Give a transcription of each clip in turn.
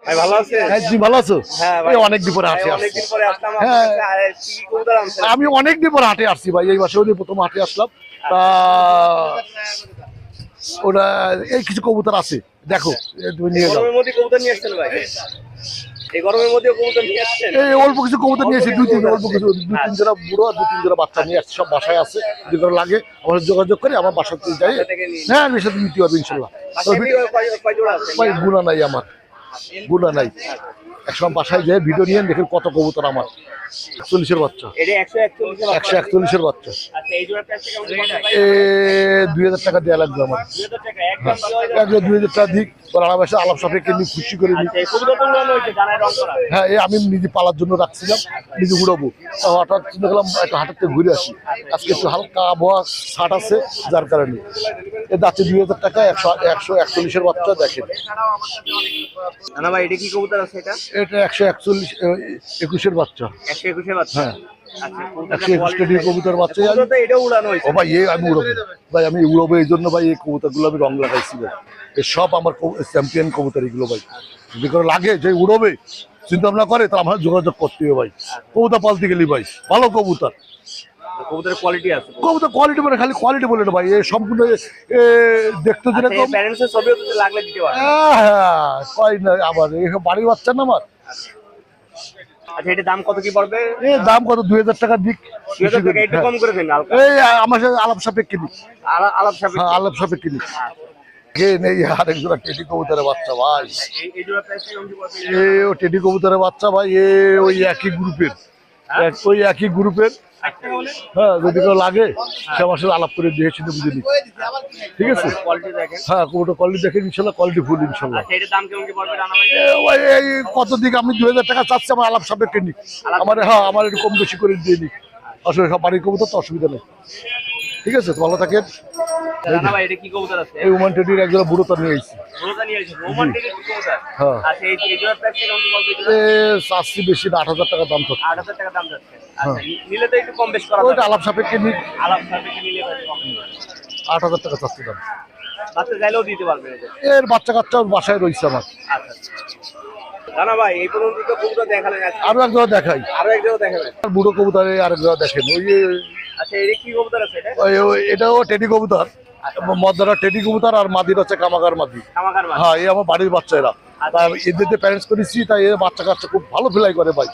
ভাই ভালো আছেন? হ্যাঁ জি, ভালো আছো? হ্যাঁ ভাই, এই অনেকদিন পরে হাটে আসছি। অনেকদিন পরে আসলাম হ্যাঁ। আপনার কাছে। কি কি কবুতর আনছেন? আমি অনেকদিন পরে হাটে আসছি ভাই, এই মাসে প্রথম হাটে আসলাম। তা ওটা এই কিছু কবুতর আছে, দেখো তুমি নিয়ে যাও। গরমের মধ্যে কবুতর নিয়ে আসছেন ভাই? এই গরমের মধ্যে কবুতর নিয়ে আসছেন? এই অল্প কিছু কবুতর নিয়েছি, অল্প কিছু দুই তিন জোড়া বুড়ো আর দুই তিন জোড়া বাচ্চা নিয়ে আসছি, সব বাসায় আছে। যদি কোনো লাগে আমার যোগাযোগ করে আমার বাসাতে যাই। হ্যাঁ, আমি সাথে নিতে পারবো ইনশাল্লাহ। কয় জোড়া আছে? ভাই গুণা নাই আমার, গুণা নাই। একসময় বাসায় যেয়ে ভিডিও নিয়ে দেখেন কত কবুতর আমার। 41-এর বাচ্চা, এটা 141-এর বাচ্চা। আচ্ছা, এই জোড়া প্রাইস কেমন পড়বে ভাই? 2000 টাকা দেওয়া লাগবে আমার। 2000 টাকা একদম একদম 2000 টাকা দিক আলাদা আলাপ সাপেক্ষে নিয়ে খুশি করে নিই। আচ্ছা, এই কবুতর তো উড়ানো হয়েছে জানায় রং করা। হ্যাঁ, এই আমি নিজে পালার জন্য রাখছিলাম, নিজে উড়াবো। হঠাৎ চিন্তা করলাম একটা হাটের থেকে ঘুরে আসি। আজকে একটু হালকা আবহাওয়া ছাট আছে, যার কারণে এ যাচ্ছে 2000 টাকা। 141-এর বাচ্চা দেখেন। না ভাই, এটা কি কবুতর আছে? এটা 141-21-এর বাচ্চা। 121 বাচ্চা। হ্যাঁ, আচ্ছা, 121 কবুতর বাচ্চা। কবুতর তো এটা উড়ানো হয়েছে। ও ভাই, আমি উড়াবো ভাই, আমি উড়াবো এই জন্য ভাই। এই কবুতরগুলো আমি রং লাগাইছি ভাই, এই সব আমার চ্যাম্পিয়ন কবুতর এগুলো ভাই। যদি করে লাগে যে উড়বে চিন্তা ভাবনা করে, তাহলে আমার যোগাযোগ করতে হবে ভাই। কবুতর পালতে গেলি ভাই, ভালো কবুতর। কবুতরের কোয়ালিটি আছে। কবুতর কোয়ালিটি মানে খালি কোয়ালিটি বলে না ভাই, এ সম্পূর্ণ দেখতে যেরকম। প্যারেন্টসের ছবিও তো লাগলে দিতে পারবে। হ্যাঁ, কয় না আবার বাড়ির বাচ্চা না আমার। আচ্ছা, এটার দাম কত কি পড়বে? এর দাম কত? 2000 টাকার দিক। 2000 টাকা একটু কম করে দেন হালকা। এই আমার সাথে আলাপ সাপেক্ষে নিক। আলাপ সাপেক্ষে। হ্যাঁ, আলাপ সাপেক্ষে নিক। নেই আরেক জোড়া টেডি কবুতরের বাচ্চা ভাই। এই জোড়া প্রাইস কেমন কি পড়বে? ও টেডি কবুতরের বাচ্চা ভাই, ওই একই গ্রুপের, ওই একই গ্রুপের। হ্যাঁ, যদি কেউ লাগে সে আমার সাথে আলাপ করে দিয়ে শুনে বুঝে নিক, ঠিক আছে? কোয়ালিটি দেখেন। হ্যাঁ, কবুতর কোয়ালিটি দেখেন ইনশাল্লাহ, কোয়ালিটি ফুল ইনশাল্লাহ। আচ্ছা, এটার দাম কেমন কি পড়বে রানা ভাই? ওই এই কত দিক আমি 2000 টাকা চাচ্ছি, আমার আলাপ সাপেক্ষে নিক। আমার হ্যাঁ, আমার একটু কম বেশি করে দিয়ে নিক, আসলে সব বাড়ির কবুতর তো অসুবিধা নেই। ঠিক আছে, ভালো থাকেন। রানা ভাই, এটা কি কবুতর আছে? এই ওমান টেডির একজোড়া বুড়ো তার নিয়ে আইছি। বড়টা নিয়ে এসেছে ওমান থেকে কি কবুতর? হ্যাঁ। আচ্ছা, এই জোড়া প্রাইস কেমন কি পড়বে? চাচ্ছি বেশি না, 8000 টাকা দাম থাকছে। 8000 টাকা দাম যাচ্ছে। আচ্ছা, নিলে তো একটু কম বেশ করা ওইটা যাবে। আলাপ সাপেক্ষে নিক। আলাপ সাপেক্ষে নিলে কম। 8000 টাকা চাচ্ছি দাম। বাচ্চা চাইলেও দিতে পারবেন এটা। এর বাচ্চা কাচ্চা বাসায় রয়েছে আমার। আচ্ছা, রানা ভাই, এই পর্যন্ত তো কবুতর দেখালেন, আরো এক জোড়া দেখাই, আরো এক জায়গা দেখাবেন। আর বুড়ো কবুতরে আরেক জোড়া দেখেন। ওই যে আচ্ছা, এটা কি কবুতর আছে? এটা এটাও টেডি কবুতর, মদ্দারা টেডি কবুতর, আর মাদির হচ্ছে কামাগার মাদি। কামাকার মাছ। হ্যাঁ, এই আমার বাড়ির বাচ্চা এরা। তাই এদেরকে প্যারেন্টস করেছি, তাই এর বাচ্চা কাচ্চা খুব ভালো ফ্লাই করে ভাই,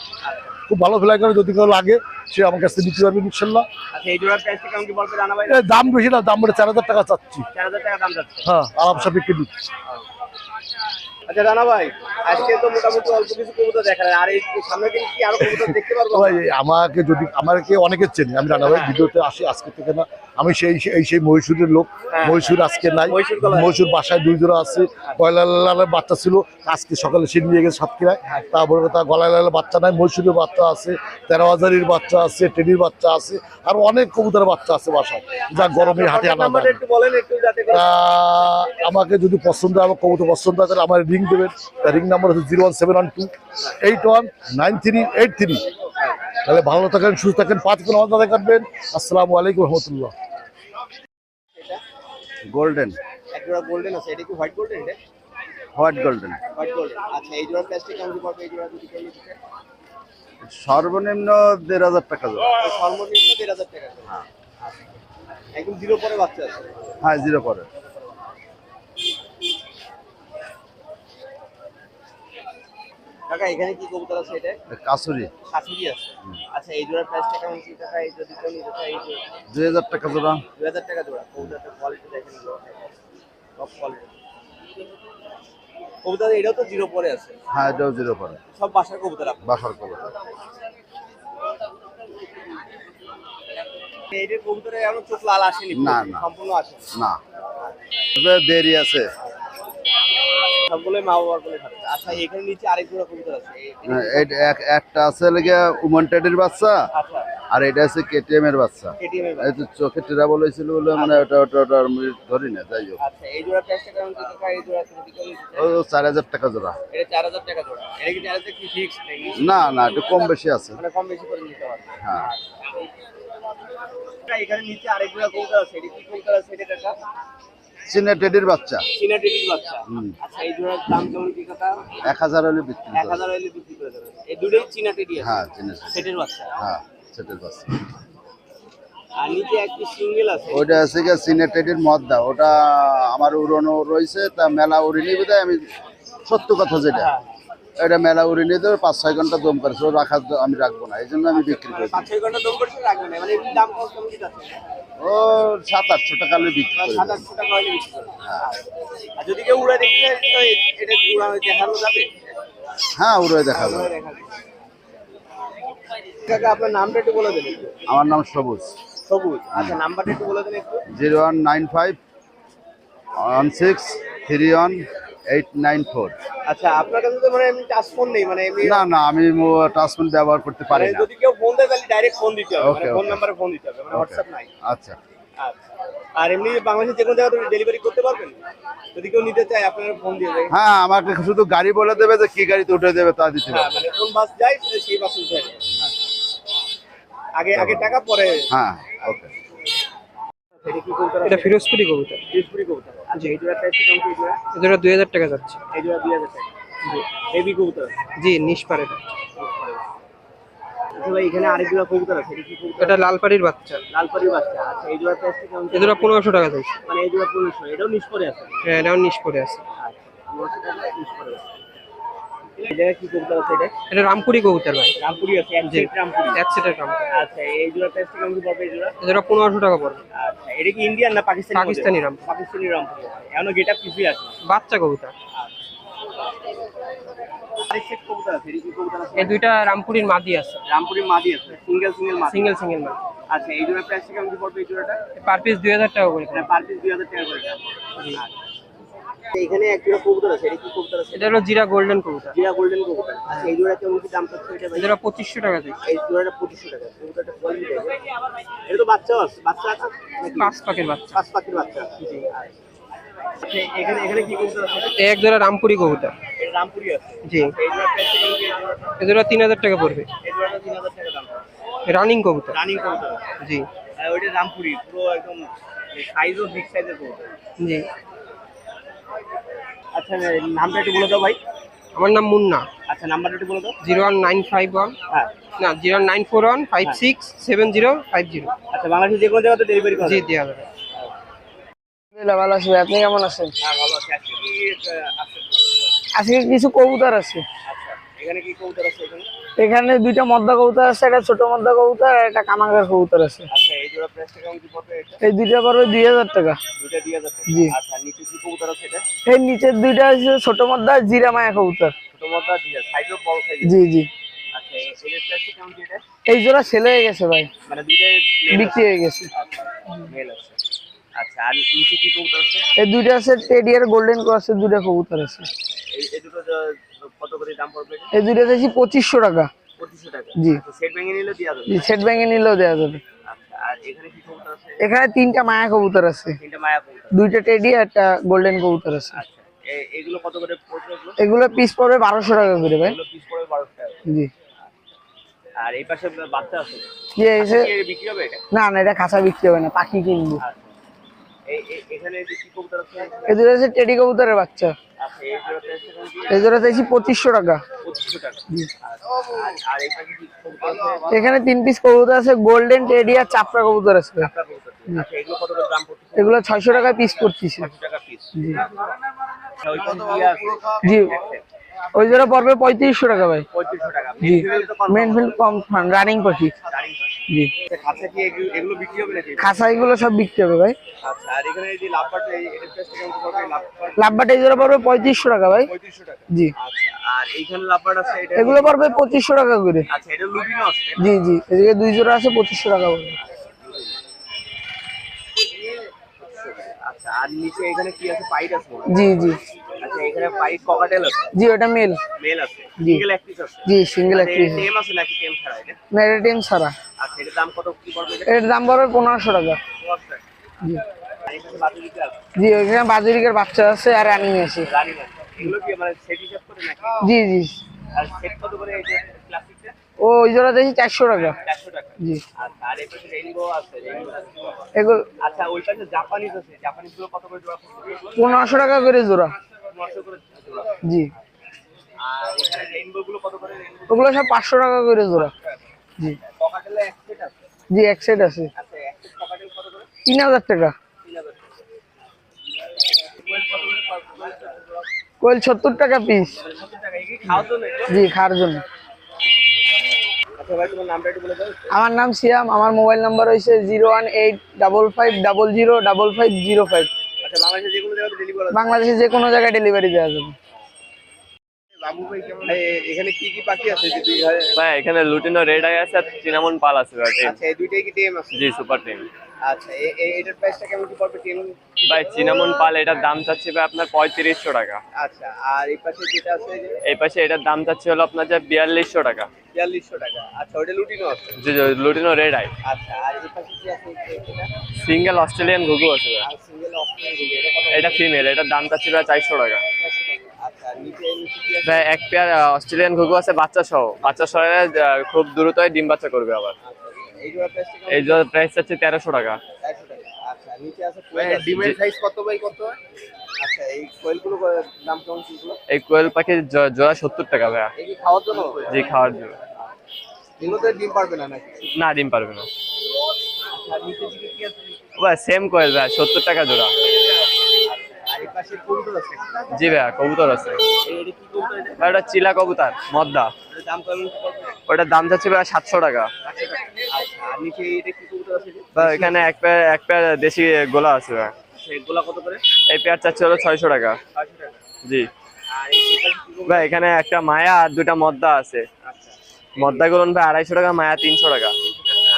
খুব ভালো ফ্লাই করে। যদি কেউ লাগে সে আমার কাছ থেকে নিতে পারবে ইনশাল্লাহ। আচ্ছা, এই জোড়ার প্রাইস কেমন কি পড়বে রানা ভাই? এর দাম বেশি না, দাম বলে 4000 টাকা চাচ্ছি। 4000 টাকা দাম যাচ্ছে। হ্যাঁ, আলাপ সাপেক্ষে নিচ্ছি। আচ্ছা রানা ভাই, আজকে তো মোটামুটি অল্প কিছু কবুতর দেখালেন, আর এই সামনে দিন কি আরো কবুতর দেখতে পারবো? ভাই, আমাকে অনেকে চেনে, আমি রানা ভাই ভিডিওতে আসি আজকে থেকে না। আমি সেই মহীশূরের লোক। মহীশূর আজকে নাই, মহীশূর বাসায় 2 জোড়া আছে। গলায় বাচ্চা ছিল, আজকে সকালে সে নিয়ে গেছে সাতক্ষীরায়। তারপরে তার গলায় বাচ্চা নাই, মহীশূরের বাচ্চা আছে, 13,000-এর বাচ্চা আছে, টেডির বাচ্চা আছে, আর অনেক কবুতরের বাচ্চা আছে বাসায়, যা গরমে হাটে আনা যায়। একটু বলেন একটু, যাতে আমাকে যদি পছন্দ হয়, আমার কবুতর পছন্দ হয়, তাহলে আমার রিং দেবেন। রিং নাম্বার হচ্ছে 01712819383। তাহলে ভালো থাকেন, সুস্থ থাকেন, 5 কোন আমাদের কাটবেন। আসসালামু আলাইকুম রহমতুল্লাহ। গোল্ডেন, এক জোড়া গোল্ডেন আছে, এটা কি হোয়াইট গোল্ডেন? এটা হোয়াইট গোল্ডেন। White golden. আচ্ছা, এই জোড়ার প্রাইস কেমন কি পড়বে? এই জোড়া যদি কেউ নিতে চায়? সর্বনিম্ন 1500 টাকা জোড়া। সর্বনিম্ন 1500 টাকা। হ্যাঁ, একদম জিরো পরে বাচ্চা আছে। হ্যাঁ, 0 পরে। কাকা, এখানে কি কবুতর আছে? এটা কাসুরি, শাশুড়ি আছে। আচ্ছা, এই জোড়ার প্রাইসটা কেমন কি টাকা? এই যদি কেউ নিতে চায়, এই যে 2000 টাকা জোড়া। 2000 টাকা জোড়া। কবুতরটার কোয়ালিটি দেখেন, টপ কোয়ালিটি কবুতর। এটাও তো জিরো পরে আছে। হ্যাঁ, এটাও 0 পরে। সব বাসার কবুতর আপনার? বাসার কবুতর। এইটার কবুতরে এমন চোখ লাল আসেনি? না, না। সম্পূর্ণ আসে না, তবে দেরি আছে। সবগুলোই মা বাবার বলে থাকে। আচ্ছা, এখানে নিচে আরেক জোড়া কবুতর আছে। একটা আছে লেগে উমান টেডির বাচ্চা, আচ্ছা, আর এটা আছে কেটিএম এর বাচ্চা। কেটিএম এর এই তো চোখে টেরা বলেছিল বলে মানে ওটা আমি ধরি না, যাই হোক। আচ্ছা, এই জোড়া প্রাইসটা কেমন কি টাকা? এই জোড়া যদি কেউ নিতে ও চায়? 4000 টাকা জোড়া। এটা 4000 টাকা জোড়া। এটা কি 4000 কি ফিক্স নাকি? না, না, একটু কম বেশি আছে। মানে কম বেশি করে নিতে পারবে। হ্যাঁ, এখানে নিচে আরেক জোড়া কবুতর আছে। এটা কি কবুতর আছে? এটা টাকা চীনা টেডির বাচ্চা। চীনা টেডির বাচ্চা। আচ্ছা এই জোড়ার দাম কেমন কি কাকা? 1000 হলে বিক্রি করে। 1000 হলে বিক্রি করে দেবেন। এই দুটোই চীনা টেডি আছে? হ্যাঁ চীনা সেটের বাচ্চা। হ্যাঁ সেটের বাচ্চা। আর নিচে একটি সিঙ্গেল আছে। ওটা আছে কি চীনা টেডির মদ্দা, ওটা আমার উড়ানো রয়েছে, তা মেলা উড়িনি বোধহয়, আমি সত্য কথা যেটা এটা মেলা উড়িনি তো 5-6 ঘন্টা দম করেছে, ও আমি রাখবো না, এই জন্য আমি বিক্রি করি। 5-6 ঘন্টা দম করছে রাখবেন না, মানে এর দাম কেমন কি আছে? ও 700-800 টাকা হলে বিক্রি করি। 700-800 টাকা হলে বিক্রি করে। আর যদি কেউ উড়ে দেখতে চায় তো এটা উড়ানো দেখানো যাবে? হ্যাঁ উড়ে দেখাবো। কাকা আপনার নামটা একটু বলে দেন। আমার নাম সবুজ। সবুজ। আচ্ছা নাম্বারটা একটু বলে দেন একটু। 0195-1631-894। আচ্ছা আপনার কাছে তো মানে এমনি টাচ ফোন নেই, মানে এমনি না না, আমি টাচফোন ব্যবহার করতে পারি মানে না। যদি কেউ ফোন দেয় তাহলে ডাইরেক্ট ফোন দিতে হবে, মানে Okay, ফোন okay. নাম্বারে ফোন দিতে হবে, মানে হোয়াটসঅ্যাপ নাই। আচ্ছা আচ্ছা আর এমনি বাংলাদেশের যে কোনো জায়গায় ডেলিভারি করতে পারবেন? যদি কেউ নিতে চায় আপনারা ফোন দিয়ে দেবেন। হ্যাঁ, আমাকে শুধু গাড়ি বলে দেবে যে কি গাড়িতে উঠে দেবে তা দিতে হ্যাঁ হবে। মানে কোন বাস যায় সেই বাস উঠে যাবে। আগে আগে টাকা পরে। হ্যাঁ ওকে। এটা কি কবুতর? এটা ফিরোজপুরি কবুতর। ফিরোজপুরি কবুতর। আচ্ছা এই জোড়া প্রাইস কেমন কি জোড়া? এই জোড়া 2000 টাকা যাচ্ছে। এই জোড়া 2000 টাকা। জি হেভি কবুতর। জি নিষ্পারে। আচ্ছা ভাই এখানে আরেক জোড়া কবুতর আছে, এটা কি কবুতর? এটা লালপাড়ির বাচ্চা। লালপাড়ির বাচ্চা। আচ্ছা এই জোড়া প্রাইস কেমন? এই জোড়া 1500 টাকা যাচ্ছে। মানে এই জোড়া 1500, এটাও নিষ্পরে আছে। হ্যাঁ এটাও নিষ্পরে আছে। আচ্ছা 1500 টাকা নিষ্পরে আছে। এই জায়গায় কি কবুতর আছে এটা? এটা রামপুরি কবুতর ভাই। রামপুরি আছে, এক সেট রামপুরি। এক সেটের রামপুরি। আচ্ছা এই জোড়া প্রাইস কেমন কি পড়বে এই জোড়া? এই জোড়া 1500 টাকা পড়বে। আচ্ছা এটা কি ইন্ডিয়ান না পাকিস্তানি? পাকিস্তানি রামপুরি। পাকিস্তানি রামপুরি। এখনো গেটআপ কিছুই আছে। বাচ্চা কবুতর। আরেক সেট কবুতর আছে, এটা কি কবুতর আছে? এই দুইটা রামপুরির মাদি আছে। রামপুরি মাদি আছে, সিঙ্গেল মাদি। সিঙ্গেল মাদি। আচ্ছা এই জোড়া প্রাইস কেমন কি পড়বে এই জোড়াটা? পার পিস 2000 টাকা করে এটা পড়বে। পার পিস 2000 টাকা করে দাম। এখানে এক জোড়া কবুতর আছে, এটা কি কবুতর আছে? এটা হলো জিরা গোল্ডেন কবুতর। জিরা গোল্ডেন কবুতর। আচ্ছা এই জোড়া কেমন কি দাম পড়ছে এটা ভাই? এই জোড়া 2500 টাকা যাচ্ছে। এই জোড়াটা 2500 টাকা। কবুতরটা কোয়ালিটি আছে। এটা তো বাচ্চাও আছে, বাচ্চা আছে নাকি? পাঁচ পাকের বাচ্চা। পাঁচ পাখির বাচ্চা। জি। আচ্ছা এখানে এখানে কি কবুতর আছে? এই এক জোড়া রামপুরি কবুতর। এটা রামপুরি আছে। জি এই জোড়া প্রাইস কেমন কি এই জোড়াটা? এই জোড়া 3000 টাকা পড়বে। এই জোড়াটা 3000 টাকা দাম। রানিং কবুতর। রানিং কবুতর। জি আর ওইটা রামপুরি পুরো একদম সাইজও বিগ সাইজের কবুতর। জি। আচ্ছা নামটা একটু বলে দাও ভাই। আমার নাম মুন্না। আচ্ছা নাম্বারটা একটু বলে দাও। 01951 হ্যাঁ না 09415670550। আচ্ছা বাংলাদেশে যে কোনো জায়গাতে ডেলিভারি করা জি যায়? দেওয়া যাবে। ভালো আছি, আপনি কেমন আছেন? হ্যাঁ ভালো আছে। আজকে কি আছে? আজকে কিছু কবুতর আছে। আচ্ছা এখানে কি কবুতর আছে এখানে? এখানে দুইটা মদ্দা কবুতর আছে, একটা ছোট মদ্দা কবুতর আর একটা কামাঙ্গার কবুতর আছে। আচ্ছা এই জোড়া প্রাইস কেমন কি পড়বে এটা? এই দুইটা পড়বে 2000 টাকা। দুইটা 2000 টাকা। জি। আচ্ছা নিচে কি কবুতর আছে এটা? এই নিচের দুইটা আছে ছোট মদ্দা জিরা মায়া কবুতর। ছোট মধ্যে দিয়ে সাইজও বড় সাইজ। জি জি। আচ্ছা এর প্রাইস কেমন কি এটা? এই জোড়া সেল হয়ে গেছে ভাই, মানে দুইটাই বিক্রি হয়ে গেছে। আচ্ছা মেল আছে। আচ্ছা আর নিচে কি কবুতর আছে? এই দুইটা আছে টেডি আর গোল্ডেন ক্রসের দুইটা কবুতর আছে। এই দুটো কত করে দাম পড়বে এটা? এই দুইটা চাইছি 2500 টাকা। 2500 টাকা। জি। আচ্ছা সেট ভেঙে নিলে দেওয়া যাবে? জি সেট ব্যাঙে নিলেও দেওয়া যাবে। আচ্ছা আর এখানে কি কবুতর আছে? এখানে তিনটা মায়া কবুতর আছে, তিনটা মায়া কবুতর। দুইটা টেডি আর একটা গোল্ডেন কবুতর আছে। আচ্ছা এগুলো কত করে পড়বে এগুলো? এগুলো পিস পড়বে 1200 টাকা করে ভাই। এগুলো পিস পড়বে 1200 টাকা। জি। আর এই পাশে বাচ্চা আছে? কি হয়েছে? কি বিক্রি হবে এটা? না না এটা খাঁচা বিক্রি হবে না, পাখি কিনবো। আচ্ছা এখানে যে কি কবুতর আছে? এদের আছে টেডি কবুতরের বাচ্চা। আচ্ছা এই জোড়া প্রাইস কেমন কি? এই জোড়া চাইছি 2500 টাকা। 2500 টাকা। আর এই পাশে কি কবুতর আছে? এখানে 3 পিস কবুতর আছে, গোল্ডেন টেডি আর চাপড়া কবুতর আছে। আপনার কবুতর। আচ্ছা এগুলো কত করে দাম পড়ছে? এগুলো 600 টাকা পিস পড়তিছে। 500 টাকা পিস। জি আচ্ছা ওই পাশে কি আছে? জি। ওই জোড়া পড়বে 3500 টাকা ভাই। 3500 টাকা। জি মেল তো কম। মেন ফিল্ড কম রানিং পাখি। জানি না। জি আচ্ছা কি এগুলো বিক্রি হবে নাকি? খাঁচা এগুলো সব বিক্রি হবে ভাই। আচ্ছা আর এখানে এই যে লাভবাট এই প্রাইস কেমন পড়বে? লাভবাট লাভবাট এই জোড়া পড়বে 3500 টাকা ভাই। 3500 টাকা। জি আচ্ছা আর এইখানে লাভবাট আছে এটা? এগুলো পড়বে 2500 টাকা করে। আচ্ছা এটা লুবিনো আছে? জি জি এদিকে দুই জোড়া আছে 2500 টাকা পড়বে। আচ্ছা আর নিচে এখানে কি আছে? পাইট আছে? জি জি আচ্ছা এখানে পাইট ককাটেল আছে? জি ওটা মেল। মেল আছে? জি। সিঙ্গেল এক পিস আছে? জি সিঙ্গেল আর একটি। টেম আছে নাকি টেম ছাড়া এটা? না এটা টেম ছাড়া। আচ্ছা এটার দাম কত কি পড়বে এটা? এর দাম পড়বে 1500 টাকা। 10 টাকা। জি আর এখানে বাজুরিতে আছে? জি ওইখানে বাজুরিকের বাচ্চা আছে আর রানিং আছে। রানী আছে। এগুলো কি মানে সেট হিসাব করে নাকি? জি জি। আর সেট কত করে এই যে ক্লাসিকটা? ও ওই জোড়া দেখি 400 টাকা। 400 টাকা। জি। আচ্ছা আর এই পাশে রেইনবো আছে এগুলো আচ্ছা ওই পাশে জাপানিজ আছে জাপানিজ গুলো কত করে জোড়া 1500 টাকা করে জোড়া। 900 করে জোড়া জি। আর এখানে রেইনবো গুলো কত করে রেইনবো ওগুলো সব 500 টাকা করে জোড়া। জি। পকেটেলে এক সেট আছে জি, এক সেট আছে। আচ্ছা এক সেট পকেটেল কত করে 3000 টাকা। 3000 কোয়েল কত করে জোড়া কোয়েল 70 টাকা পিস। 70 টাকা এই কি খাওয়ার জন্য এটা? জি, খাওয়ার জন্য। আচ্ছা ভাই তোমার নামটা একটু বলে দাও আমার নাম সিয়াম, আমার মোবাইল নাম্বার হইছে 01855005505। আচ্ছা বাংলাদেশে যে কোনো জায়গায় ডেলিভারি করা বাংলাদেশে যে কোনো জায়গায় ডেলিভারি দেওয়া যাবে। বাবু ভাই কেমন এখানে কি কি পাখি আছে যে দুই ঘরে ভাই এখানে লুটিনো রেড আই আছে আর চিনামন পাল আছে ভাই টিম। আচ্ছা এই দুইটাই কি টিম আছে জি সুপার টিম। আচ্ছা এটার প্রাইসটা কেমন কি পড়বে টিম ভাই চিনামন পাল এটার দাম চাচ্ছি ভাই আপনার 3500 টাকা। আচ্ছা আর এই পাশে যেটা আছে যে এই পাশে এটার দাম চাচ্ছি হলো আপনার যে 4200 টাকা। 4200 টাকা আচ্ছা ওটা লুটিনো আছে জি জি, লুটিনো রেড আই। আচ্ছা আর এই পাশে কি আছে এটা সিঙ্গেল অস্ট্রেলিয়ান ঘুঘু আছে ভাই। আর সিঙ্গেল অপশন রুবি এটা কত এটা ফিমেল, এটার দাম চাচ্ছি ভাই 400 টাকা। 400 টাকা আচ্ছা নিচে কি আছে ভাই এক পেয়ার অস্ট্রেলিয়ান ঘুঘু আছে বাচ্চা সহ। বাচ্চা সহ খুব দ্রুতই ডিম বাচ্চা করবে আবার। এই জোড়া প্রাইসটা কেমন এই জন্য প্রাইস চাচ্ছি 1300 টাকা। 400 টাকা আচ্ছা নিচে আছে কোয়েল ডিমের সাইজ কত বাই কত আচ্ছা এই কোয়েলগুলো দাম কেমন কিগুলো এই কোয়েল পাখির জোড়া 70 টাকা ভাইয়া। এই কি খাওয়ার জন্য জি খাওয়ার জন্য। এগুলোতে ডিম পারবে না নাকি না ডিম পারবে না আর নিচে দিকে কি আছে ভাই সেম কোয়েল ভাই 70 টাকা জোড়া। আর এই পাশে কবুতর আছে জি ভাইয়া কবুতর আছে। এটা কি কবুতর এটা ভাই ওটা চিলা কবুতর মদ্দা, এটার দাম কেমন কি পড়বে ওটার দাম যাচ্ছে ভাই 700 টাকা। আচ্ছা আর নিচে এটা কি কবুতর আছে ভাই এখানে এক পেয়ার দেশি গোলা আছে ভাই। সেগুলা কত করে এই পেয়ার চাচ্ছে হলো 600 টাকা। 500 টাকা জি আর এই পাশে কি কবুতর ভাই এখানে একটা মায়া আর দুটা মদ্দা আছে। আচ্ছা মদ্দা গুলো ভাই 250 টাকা, মায়া 300 টাকা।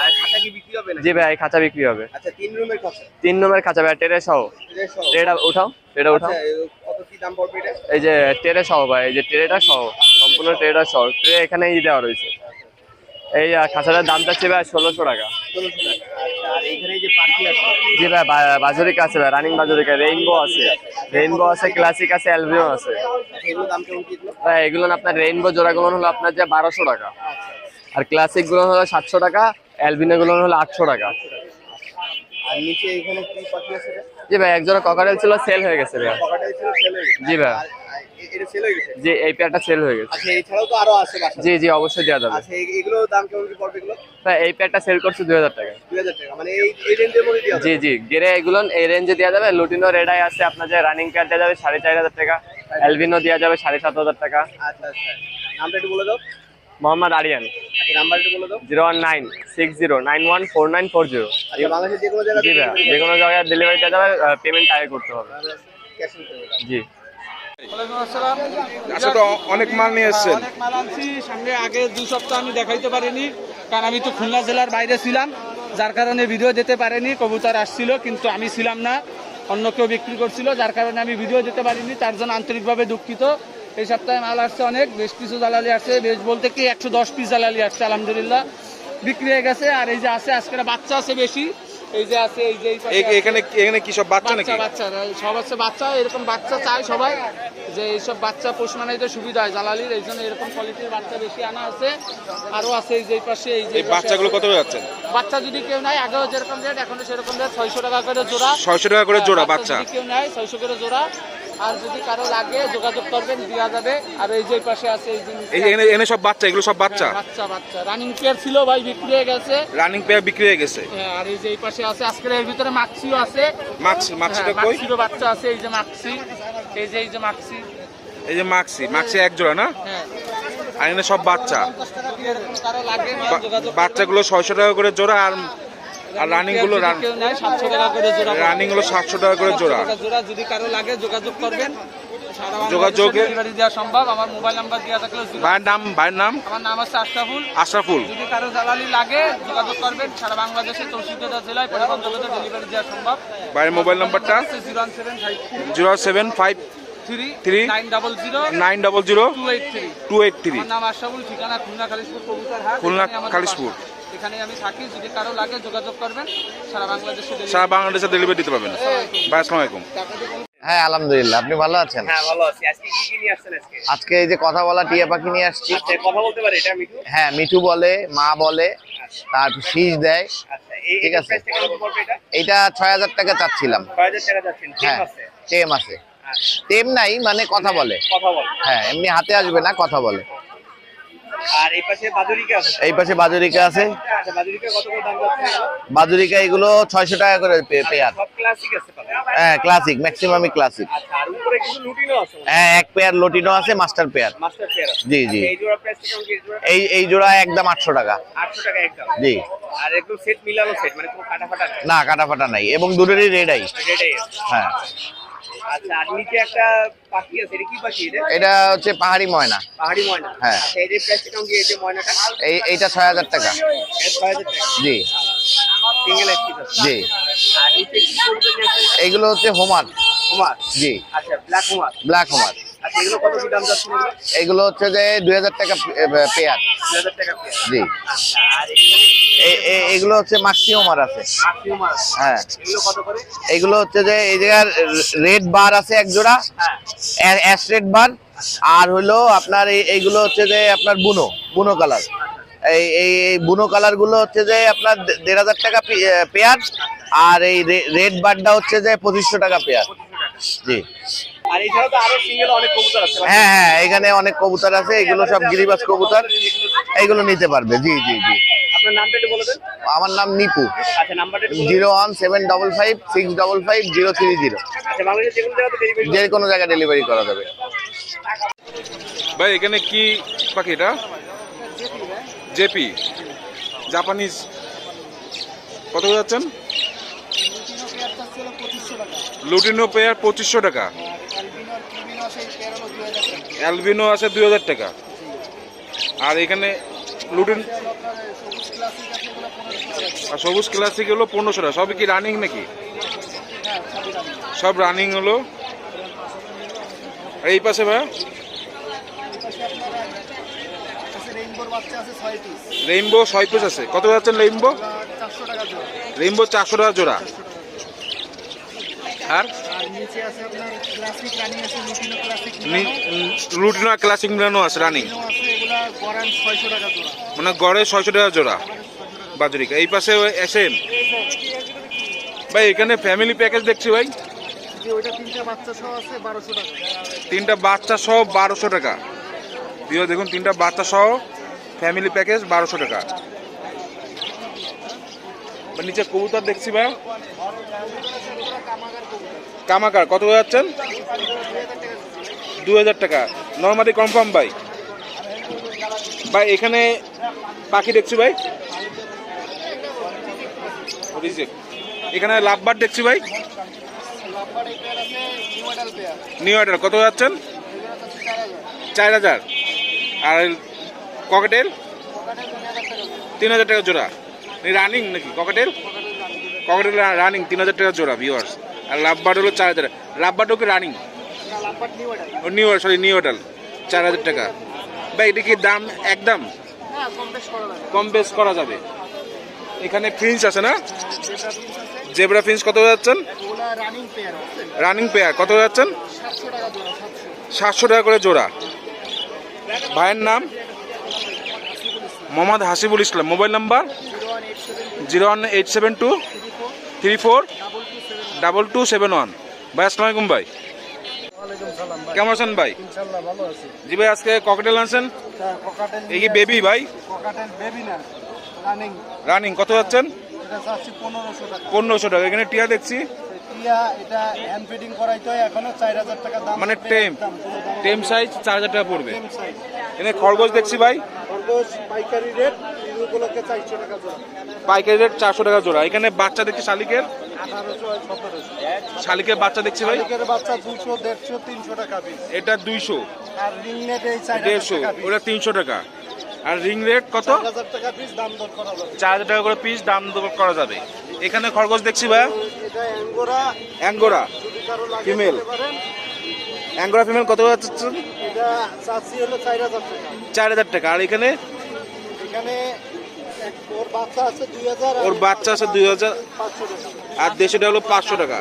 আর খাতা কি বিক্রি হবে না জি ভাই এই খাঁচা বিক্রি হবে। আচ্ছা 3 রুমের খাতা 3 নম্বর খাঁচা ভাই টেরে সহ। এটা সহ ট্রেটা উঠাও, ট্রেটা উঠাও। আচ্ছা কত কি দাম পড়বে এটা এই যে টেরে সহ ভাই, এই যে ট্রেটা সহ সম্পূর্ণ ট্রেটা সহ। ট্রে এখানেই দেওয়া রয়েছে। এই খাঁচাটার দাম চাচ্ছে ভাই 1600 টাকা। 1600 টাকা আচ্ছা আর এখানে যে পাখি আছে জি ভাই বাজরিকা আছে ভাই, রানিং বাজরিকা, রেইনবো আছে, রেইনবো আছে, ক্লাসিক আছে, অ্যালবিনো আছে। এগুলো দাম কেমন কি এগুলো ভাই এগুলো না আপনার রেইনবো জোড়াগুলো হলো আপনার যে 1200 টাকা, আর ক্লাসিক গুলো হলো 700 টাকা, অ্যালবিনো গুলো হলো 800 টাকা। আর নিচে এখানে কি পাখি আছে এটা জি ভাই এক জোড়া ককাটেল ছিল, সেল হয়ে গেছে ভাই। পকেটে ছিল সেল হয়ে গেছে জি ভাই। আর এটা সেল হয়ে গেছে জি এই পেয়ারটা সেল হয়ে গেছে। আচ্ছা এছাড়াও তো আরো আছে বাসা জি জি অবশ্যই দেওয়া যাবে। আচ্ছা এগুলো দাম কেমন কি পড়বে এগুলো ভাই এই পেয়ারটা সেল করছে 2000 টাকা। 2000 টাকা মানে এই রেঞ্জের মধ্যে দেওয়া জি জি গেরে এগুলো এই রেঞ্জে দেওয়া যাবে। লুটিনো রেড আই আছে আপনার যে রানিং পেয়ার দেওয়া যাবে 4500 টাকা, অ্যালবিনো দেওয়া যাবে 7500 টাকা। আচ্ছা আচ্ছা নামটা একটু বলে দাও মোহাম্মদ আরিয়ান, আচ্ছা নাম্বার একটু বলে দাও 01960914940। আচ্ছা বাংলাদেশের যে কোনো জায়গায় জি ভাই যে কোনো জায়গায় ডেলিভারি দেওয়া যাবে, পেমেন্ট আগে করতে হবে। ক্যাশ অন পেমেন্ট জি আচ্ছা তো অনেক মাল নিয়ে এসেছেন অনেক মাল আনছি সামনে। আগে 2 সপ্তাহ আমি দেখাইতে পারিনি, কারণ আমি তো খুলনা জেলার বাইরে ছিলাম, যার কারণে ভিডিও দিতে পারিনি। কবুতর আসছিল কিন্তু আমি ছিলাম না, অন্য কেউ বিক্রি করছিল, যার কারণে আমি ভিডিও দিতে পারিনি, তার জন্য আন্তরিকভাবে দুঃখিত। এই সপ্তাহে মাল আসছে অনেক, বেশ কিছু জালালি আসছে, বেশ বলতে কি 110 পিস জালালি আসছে, আলহামদুলিল্লাহ বিক্রি হয়ে গেছে। আর এই যে আছে আজকের বাচ্চা আছে বেশি, এই যে আছে এই যে এই পাশে আছে। এখানে কি সব বাচ্চা নাকি বাচ্চা সব আছে বাচ্চা, এরকম বাচ্চা চায় সবাই, যে এইসব বাচ্চা পোষ মানাইতে সুবিধা হয় জালালির, এই জন্য এরকম কোয়ালিটির বাচ্চা বেশি আনা আছে। আরো আছে এই যে পাশে এই যে এই বাচ্চাগুলো কত করে যাচ্ছেন বাচ্চা যদি কেউ নাই, আগেও যেরকম রেট এখনো সেরকম রেট, 600 টাকা করে জোড়া। 600 টাকা করে জোড়া বাচ্চা যদি কেউ নাই 600 করে জোড়া। আর যদি কারো লাগে যোগাযোগ করবেন, দেওয়া যাবে। আর এই যে পাশে আছে এই যে এখানে সব বাচ্চা, এগুলো সব বাচ্চা বাচ্চা বাচ্চা রানিং পেয়ার ছিল ভাই, বিক্রি হয়ে গেছে। রানিং পেয়ার বিক্রি হয়ে গেছে। হ্যাঁ, আর এই যে এই পাশে আছে আজকের এর ভিতরে মাক্সিও আছে। মাক্সিটা হ্যাঁ, কই মাক্সিরও বাচ্চা আছে, এই যে মাক্সি, এই যে মাক্সি। এই যে মাক্সি এক জোড়া না, হ্যাঁ আর এখানে সব বাচ্চা। 50 টাকা দিয়ে এরকম কারো লাগে মাল যোগাযোগ করবেন। বাচ্চাগুলো 600 টাকা করে জোড়া, আর রানিং গুলো যদি কেউ নাই 700 টাকা করে জোড়া। রানিং গুলো 700 টাকা করে জোড়া। 700 টাকা জোড়া, যদি কারো লাগে যোগাযোগ করবেন। সারা যোগাযোগে ডেলিভারি দেওয়া সম্ভব। আমার মোবাইল নাম্বার দেওয়া থাকলে ভাইয়ের নাম আমার নাম আছে আশরাফুল। আশরাফুল। যদি কারো জালালি লাগে যোগাযোগ করবেন। সারা বাংলাদেশে 64টা জেলায় পরিবহন জগতে ডেলিভারি দেওয়া সম্ভব। ভাইয়ের মোবাইল নাম্বারটা 01753 07533 900 283। আমার নাম আশরাফুল, ঠিকানা খুলনা কালিশপুর কবুতর হাট, খুলনা এখানেই আমাদের কালিশপুর। বাসা। এখানে আমি থাকি, যদি কারো লাগে যোগাযোগ করবেন। সারা বাংলাদেশে সারা বাংলাদেশে ডেলিভারি দিতে পারবেন। ভাই আসসালামু আলাইকুম। হ্যাঁ আলহামদুলিল্লাহ, আপনি ভালো আছেন? হ্যাঁ ভালো আছি আজকে কি কি নিয়ে আসছেন আজকে আজকে এই যে কথা বলা টিয়া পাখি নিয়ে আসছি। আচ্ছা কথা বলতে পারে এটা মিঠু হ্যাঁ মিঠু বলে, মা বলে, তারপর শীষ দেয়। আচ্ছা ঠিক আছে। প্রাইসটা কেমন পড়বে এটা? এটা 6000 টাকা চাচ্ছিলাম। 6000 টাকা যাচ্ছেন ঠিক হ্যাঁ আছে। টেম আছে, আচ্ছা, টেম নাই মানে কথা বলে। কথা বল। হ্যাঁ এমনি হাতে আসবে না, কথা বলে। আর এই পাশে বাজুরিকা আছে। এই পাশে বাজুরিকা আছে। আচ্ছা বাজুরিকা কত করে দাম যাচ্ছে? বাজুরিকা এগুলো 600 টাকা করে পেয়ার। সব ক্লাসিক আছে পাবে। হ্যাঁ ক্লাসিক, ম্যাক্সিমামই ক্লাসিক। আচ্ছা আর উপরে কিছু লুটিনো আছে। হ্যাঁ এক পেয়ার লটিনো আছে, মাস্টার পেয়ার। মাস্টার পেয়ার আছে। জি জি। আচ্ছা, এই জোড়া প্রাইসটা কেমন কি? এই জোড়া একদম 800 টাকা। 800 টাকা একদম। জি। আর একদম সেট মিলানো সেট মানে কোনো কাটা ফাটা না কাটা ফাটা নাই এবং দুটোরই রেড আই। রেডাই আছে। হ্যাঁ আচ্ছা আর নিচে একটা পাখি আছে, এটা কি পাখি এটা? এটা হচ্ছে পাহাড়ি ময়না। পাহাড়ি ময়না। হ্যাঁ। আচ্ছা এই যে প্রাইসটা কেমন কি এই যে ময়নাটা? এইটা 6000 টাকা। এটা 6000 টাকা। জি সিঙ্গেল একটিভ আছে। জি। আর নিচে কি করবে যে এগুলো হচ্ছে হোমার। কুমার। জি আচ্ছা ব্ল্যাক কুমার। Black Homer. আচ্ছা এগুলো কত কি দাম যাচ্ছে এগুলো? এগুলো হচ্ছে যে 2000 টাকা পেয়ার। 2000 টাকা পেয়ার। জি। আচ্ছা আর এখানে এগুলো হচ্ছে মাক্সি হোমার আছে। আখি কুমার। হ্যাঁ এগুলো কত করে? এগুলো হচ্ছে যে এই জায়গার রেড বার আছে এক জোড়া, হ্যাঁ। অ্যাশ রেড বার। আর হলো আপনার এইগুলো হচ্ছে যে আপনার বুনো কালার। এই বুনো কালার গুলো হচ্ছে যে আপনার 1500 টাকা পেয়ার। আর এই রেড বারটা হচ্ছে যে 2500 টাকা পেয়ার। জি। আর এছাড়াও তো আরো সিঙ্গেল অনেক কবুতর আছে। হ্যাঁ হ্যাঁ এখানে অনেক কবুতর আছে, এগুলো সব গিরিবাজ কবুতর, এগুলো নিতে পারবে। জি জি জি। আপনার নামটা একটু বলে দেন। আমার নাম নিপু। আচ্ছা নাম্বারটা একটু বলে দেন। 01755656030। আচ্ছা বাংলাদেশের যে কোনো জায়গাতে ডেলিভারি যে কোনো জায়গায় ডেলিভারি করা যাবে। ভাই এখানে কি পাখি এটা? JP Japanese. কত করে যাচ্ছেন? লুটিনো পেয়ার 2500 টাকা। অ্যালবিনো আছে 2000 টাকা। আর এখানে লুটিন আর সবুজ ক্লাসিক হলো 1500 টাকা। সবই কি রানিং নাকি? সব রানিং হলো। আর এই পাশে ভাই রেইনবো 6 পিস আছে। কত যাচ্ছেন রেইনবো? রেইনবো 400 টাকা জোড়া। আর লুটিনো ক্লাসিক মিলানো আছে রানিং, মানে গড়ে 600 টাকা জোড়া বাজরিকা। এই পাশে এসএম ভাই, এখানে ফ্যামিলি প্যাকেজ দেখছি ভাই। তিনটা বাচ্চা সহ 1200 টাকা। দিও দেখুন, তিনটা বাচ্চা সহ ফ্যামিলি প্যাকেজ 1200 টাকা। নিচে কবুতর দেখছি ভাই, কামাকার। কত হয়ে যাচ্ছেন? 2000 টাকা। নর্মালি কনফার্ম ভাই। ভাই এখানে পাখি দেখছি ভাই, এখানে লাভবার্ড দেখছি ভাই। নিউ অর্ডার কত যাচ্ছেন? 4000। আর ককেটেল 3000 টাকা জোড়া। রানিং নাকি ককেটেল? ককেটেল রানিং 3000 টাকা জোড়া ভিউয়ার্স। আর লাভবার্ড হলো 4000। লাভবার্ডও কি রানিং? নিউ অর্ডার 4000 টাকা। ভাই এটা কি দাম একদম? কম বেশ করা যাবে। এখানে ফিন্স আছে না, জেব্রা ফিন্স কত যাচ্ছেন? রানিং পেয়ার কত যাচ্ছেন? 700 টাকা করে জোড়া। ভাইয়ের নাম মোহাম্মদ হাসিবুল ইসলাম। Mobile number 01872342271। ভাই আসসালামু আলাইকুম ভাই, কেমন আছেন ভাই? জি ভাই, আজকে ককটেল আনছেন? এই কি বেবি ভাই? রানিং কত যাচ্ছেন? 1500 টাকা। এখানে টিয়া দেখছি, মানে টেম সাইজ 4000 টাকা পড়বে। এখানে খরগোশ দেখছি ভাই, পাইকারি রেট 400 টাকা জোড়া। এখানে বাচ্চা দেখছি শালিকের, শালিকের বাচ্চা দেখছি ভাই। এটা 200, 150, ওটা 300 টাকা। আর রিং রেট কত? 4000 টাকা করে পিস, দাম দর করা যাবে। এখানে খরগোশ দেখছি ভাই, অ্যাঙ্গোরা ফিমেল। অ্যাঙ্গোরা ফিমেল কত যাচ্ছে? 4000 টাকা। আর এখানে ওর বাচ্চা আছে 2000। আর দেশিটা হলো 500 টাকা।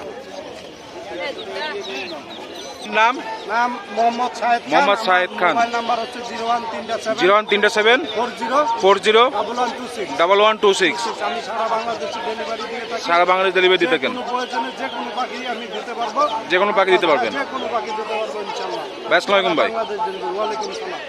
নাম নাম মোহাম্মদ সাহেদ মোহাম্মদ সাহেদ খান। মোবাইল নাম্বার হচ্ছে 01337 01337 40 40 1126। 1126। আমি সারা বাংলাদেশে ডেলিভারি দিয়ে থাকি। সারা বাংলাদেশ ডেলিভারি দিয়ে থাকেন। কোনো প্রয়োজনে যে কোনো পাখি আমি দিতে পারবো। যে কোনো পাখি দিতে পারবেন। যে কোনো পাখি দিতে পারবো ইনশাআল্লাহ। আসসালামু আলাইকুম ভাই। বাংলাদেশ ডেলিভারি। ওয়ালাইকুম আসসালাম।